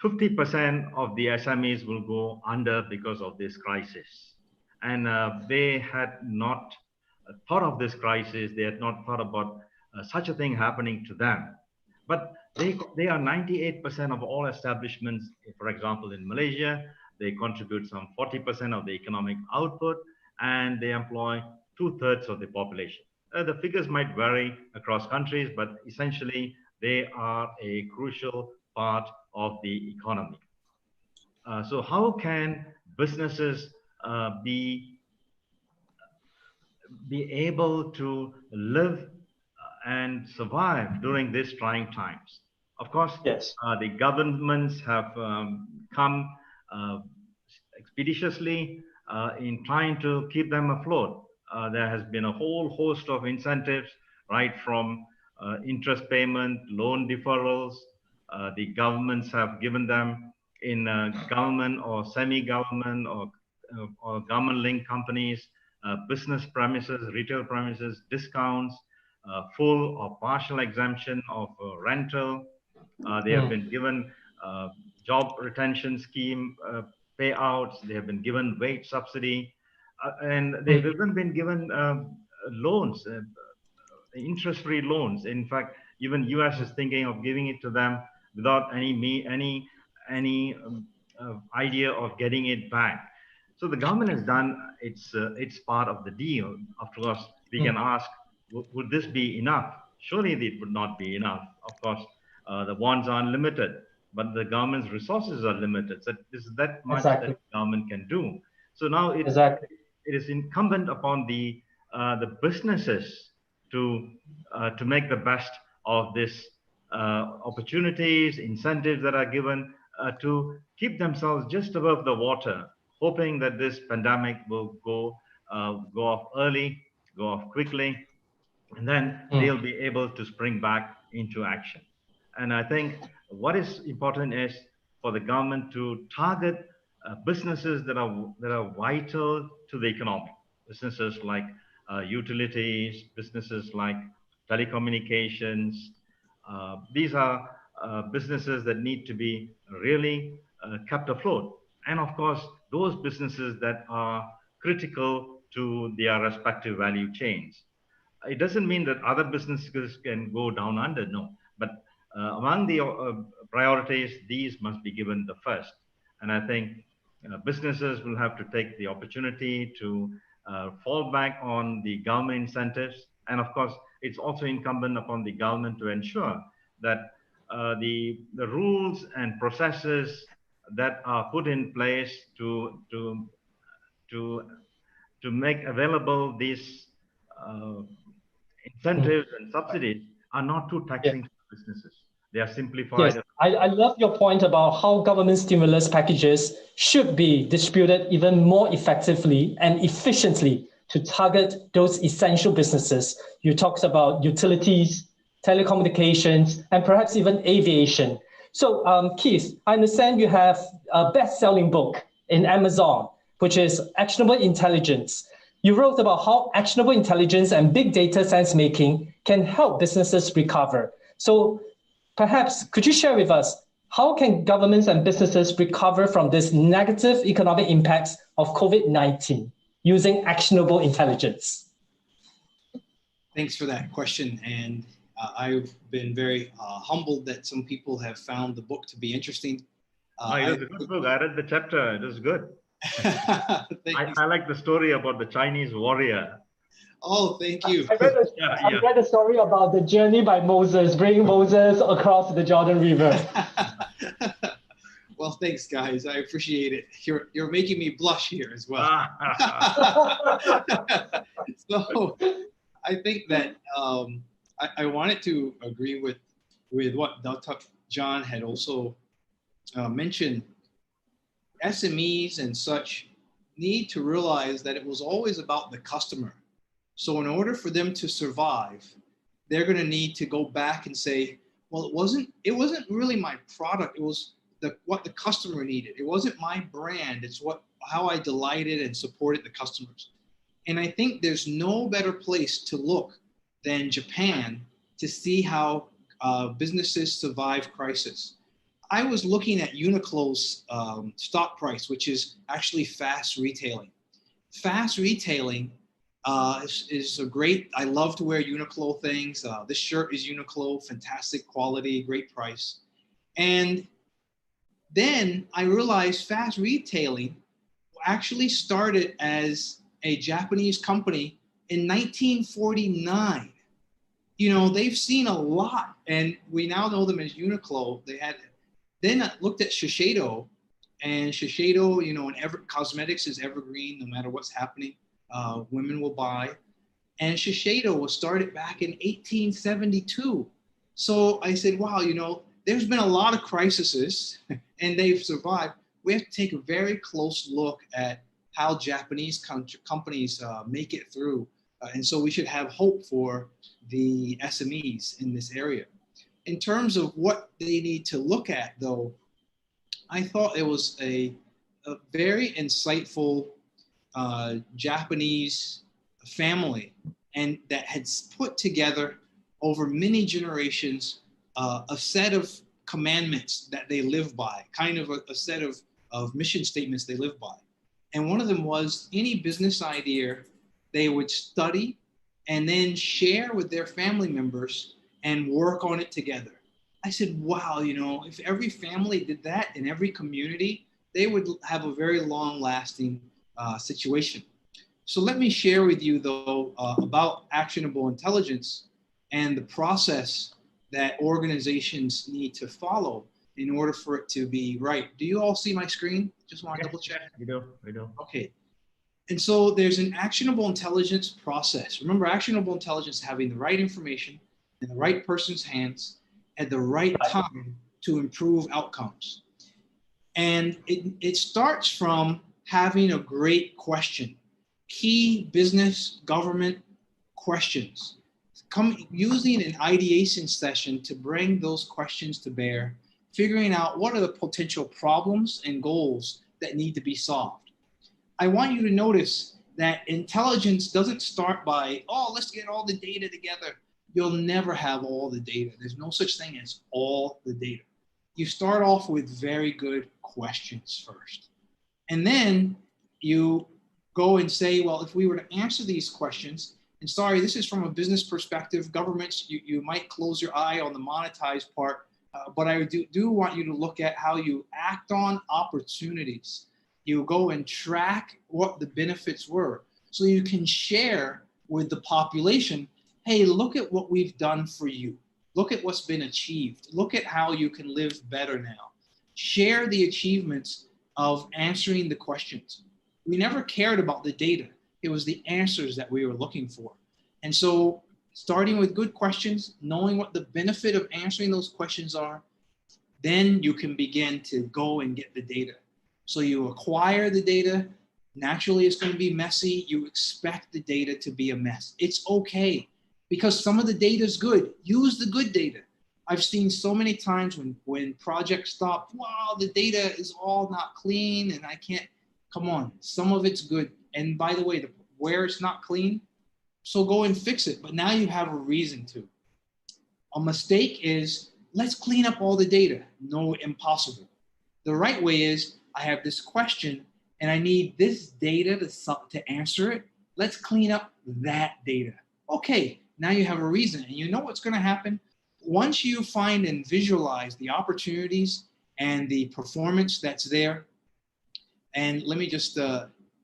50% of the SMEs will go under because of this crisis. And they had not thought of this crisis. They had not thought about such a thing happening to them. But they are 98% of all establishments, for example, in Malaysia, They contribute some 40% of the economic output, and they employ 2/3 of the population. The figures might vary across countries, but essentially they are a crucial part of the economy. So how can businesses be able to live and survive during these trying times? Of course, Yes. the governments have come uh, expeditiously in trying to keep them afloat. There has been a whole host of incentives, right from interest payment, loan deferrals. The governments have given them in government or semi-government or government-linked companies, business premises, retail premises, discounts, full or partial exemption of rental. They have been given job retention scheme payouts. They have been given wage subsidy, and they've even been given loans, interest-free loans. In fact, even US is thinking of giving it to them without any idea of getting it back. So the government has done its part of the deal. Of course, we can ask, would this be enough? Surely it would not be enough. Of course, the bonds are unlimited, but the government's resources are limited. So there's that much that the government can do. So now it is incumbent upon the businesses to make the best of this opportunities, incentives that are given to keep themselves just above the water, hoping that this pandemic will go off early, go off quickly, and then they'll be able to spring back into action. And I think what is important is for the government to target businesses that are vital to the economy. Businesses like utilities, businesses like telecommunications. These are businesses that need to be really kept afloat. And of course, those businesses that are critical to their respective value chains. It doesn't mean that other businesses can go down under, no. But among the priorities, these must be given the first. And I think businesses will have to take the opportunity to fall back on the government incentives. And of course, it's also incumbent upon the government to ensure that the rules and processes that are put in place to make available these incentives and subsidies are not too taxing to businesses. They are simplified. Yes, I love your point about how government stimulus packages should be distributed even more effectively and efficiently to target those essential businesses. You talked about utilities, telecommunications, and perhaps even aviation. So Keith, I understand you have a best-selling book in Amazon, which is Actionable Intelligence. You wrote about how actionable intelligence and big data science making can help businesses recover. So perhaps could you share with us how can governments and businesses recover from this negative economic impacts of COVID-19 using actionable intelligence? Thanks for that question. And I've been very humbled that some people have found the book to be interesting. It was a good book. I read the chapter. It was good. I like the story about the Chinese warrior. Oh, thank you. I read a story about the journey by Moses, bringing Moses across the Jordan River. Well, thanks, guys. I appreciate it. You're making me blush here as well. So I think that I wanted to agree with what Dr. John had also mentioned. SMEs and such need to realize that it was always about the customer. So in order for them to survive, they're going to need to go back and say, well, it wasn't really my product. It was what the customer needed. It wasn't my brand. It's how I delighted and supported the customers. And I think there's no better place to look than Japan to see how businesses survive crisis. I was looking at Uniqlo's stock price, which is actually fast retailing. Fast retailing is a great, I love to wear Uniqlo things. This shirt is Uniqlo, fantastic quality, great price. And Then I realized fast retailing actually started as a Japanese company in 1949. You know, they've seen a lot, and we now know them as Uniqlo. They had, then I looked at Shiseido, and Shiseido, you know, and cosmetics is evergreen, no matter what's happening, women will buy. And Shiseido was started back in 1872. So I said, wow, you know, there's been a lot of crises and they've survived. We have to take a very close look at how Japanese companies make it through. And so we should have hope for the SMEs in this area. In terms of what they need to look at, though, I thought it was a very insightful Japanese family, and that had put together over many generations a set of commandments that they live by, kind of a set of mission statements they live by. And one of them was any business idea they would study and then share with their family members and work on it together. I said, wow, you know, if every family did that in every community, they would have a very long lasting situation. So let me share with you, though, about actionable intelligence and the process that organizations need to follow in order for it to be right. Do you all see my screen? Just want to double check. We do. Okay. And so there's an actionable intelligence process. Remember, actionable intelligence having the right information in the right person's hands at the right time to improve outcomes. And it starts from having a great question. Key business government questions. Using an ideation session to bring those questions to bear, figuring out what are the potential problems and goals that need to be solved. I want you to notice that intelligence doesn't start by, oh, let's get all the data together. You'll never have all the data. There's no such thing as all the data. You start off with very good questions first. And then you go and say, well, if we were to answer these questions, and sorry, this is from a business perspective, governments, you might close your eye on the monetized part, but I do want you to look at how you act on opportunities. You go and track what the benefits were so you can share with the population, hey, look at what we've done for you. Look at what's been achieved. Look at how you can live better now. Share the achievements of answering the questions. We never cared about the data. It was the answers that we were looking for. And so starting with good questions, knowing what the benefit of answering those questions are, then you can begin to go and get the data. So you acquire the data. Naturally, it's going to be messy. You expect the data to be a mess. It's okay, because some of the data is good. Use the good data. I've seen so many times when projects stop, wow, the data is all not clean and I can't, come on, some of it's good. And by the way, where it's not clean, so go and fix it. But now you have a reason to. A mistake is, let's clean up all the data. No, impossible. The right way is, I have this question and I need this data to answer it. Let's clean up that data. Okay, now you have a reason. And you know what's going to happen? Once you find and visualize the opportunities and the performance that's there, and let me just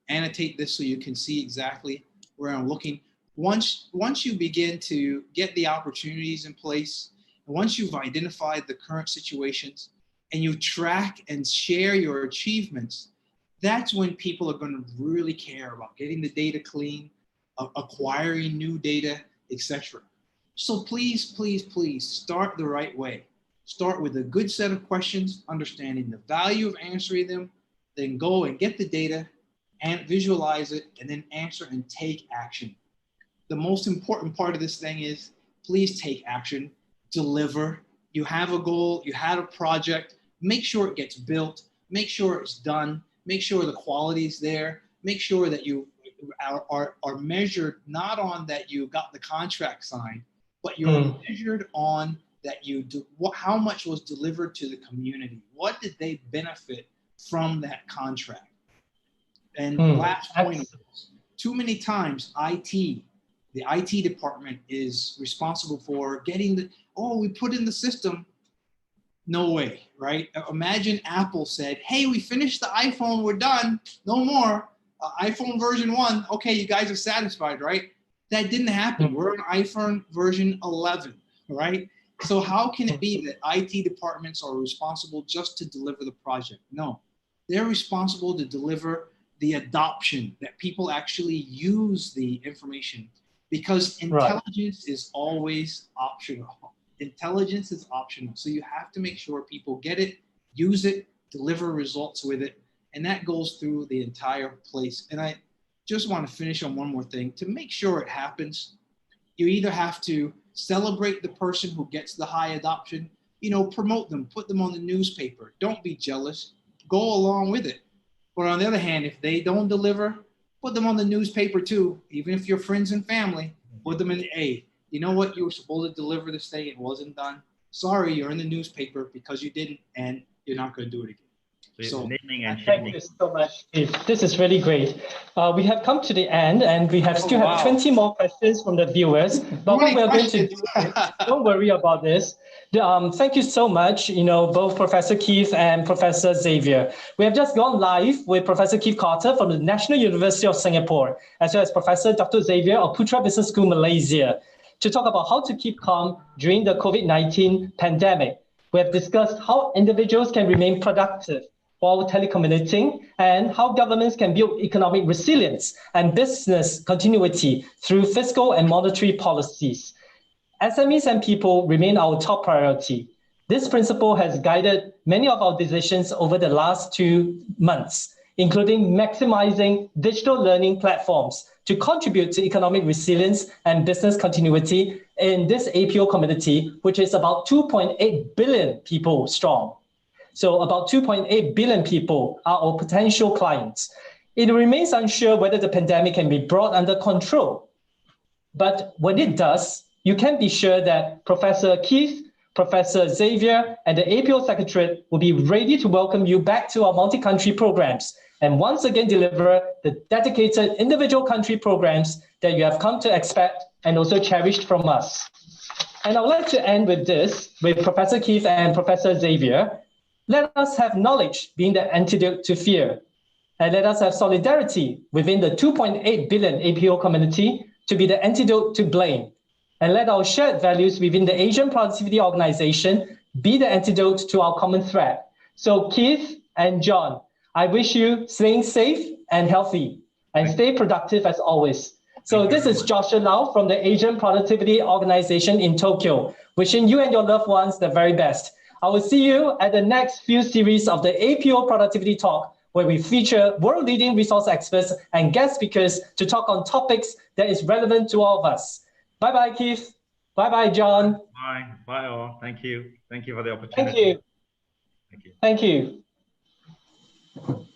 annotate this so you can see exactly where I'm looking. Once you begin to get the opportunities in place, and once you've identified the current situations, and you track and share your achievements, that's when people are going to really care about getting the data clean, acquiring new data, etc. So please, please, please start the right way. Start with a good set of questions, understanding the value of answering them, then go and get the data and visualize it, and then answer and take action. The most important part of this thing is, please take action, deliver. You have a goal, you had a project, make sure it gets built, make sure it's done, make sure the quality is there, make sure that you are measured not on that you got the contract signed, but you're measured on that you do how much was delivered to the community. What did they benefit from that contract? And last point, too many times the IT department is responsible for getting we put in the system. No way, right? Imagine Apple said, hey, we finished the iPhone, we're done, no more. iPhone version 1, okay, you guys are satisfied, right? That didn't happen. We're on iPhone version 11, right? So how can it be that IT departments are responsible just to deliver the project? No, they're responsible to deliver the adoption, that people actually use the information, because intelligence is always optional. Intelligence is optional. So you have to make sure people get it, use it, deliver results with it. And that goes through the entire place. And I just want to finish on one more thing. To make sure it happens, you either have to celebrate the person who gets the high adoption, promote them, put them on the newspaper. Don't be jealous. Go along with it. But on the other hand, if they don't deliver, put them on the newspaper too. Even if you're friends and family, put them in, hey, you know what? You were supposed to deliver this thing. It wasn't done. Sorry, you're in the newspaper because you didn't, and you're not going to do it again. So naming and thank shaming. you so much, Keith. This is really great. We have come to the end, and we have still have 20 more questions from the viewers. But what we are going to do, don't worry about this. Thank you so much, both Professor Keith and Professor Xavier. We have just gone live with Professor Keith Carter from the National University of Singapore, as well as Professor Dr. Xavier of Putra Business School, Malaysia, to talk about how to keep calm during the COVID-19 pandemic. We have discussed how individuals can remain productive while telecommuting, and how governments can build economic resilience and business continuity through fiscal and monetary policies. SMEs and people remain our top priority. This principle has guided many of our decisions over the last 2 months, including maximizing digital learning platforms to contribute to economic resilience and business continuity in this APO community, which is about 2.8 billion people strong. So about 2.8 billion people are our potential clients. It remains unsure whether the pandemic can be brought under control. But when it does, you can be sure that Professor Keith, Professor Xavier, and the APO Secretariat will be ready to welcome you back to our multi-country programs and once again deliver the dedicated individual country programs that you have come to expect and also cherished from us. And I would like to end with this, with Professor Keith and Professor Xavier. Let us have knowledge being the antidote to fear. And let us have solidarity within the 2.8 billion APO community to be the antidote to blame. And let our shared values within the Asian Productivity Organization be the antidote to our common threat. So Keith and John, I wish you staying safe and healthy and stay productive as always. So this is Joshua Lau from the Asian Productivity Organization in Tokyo, wishing you and your loved ones the very best. I will see you at the next few series of the APO Productivity Talk, where we feature world-leading resource experts and guest speakers to talk on topics that is relevant to all of us. Bye-bye, Keith. Bye-bye, John. Bye. Bye all. Thank you. Thank you for the opportunity. Thank you. Thank you. Thank you.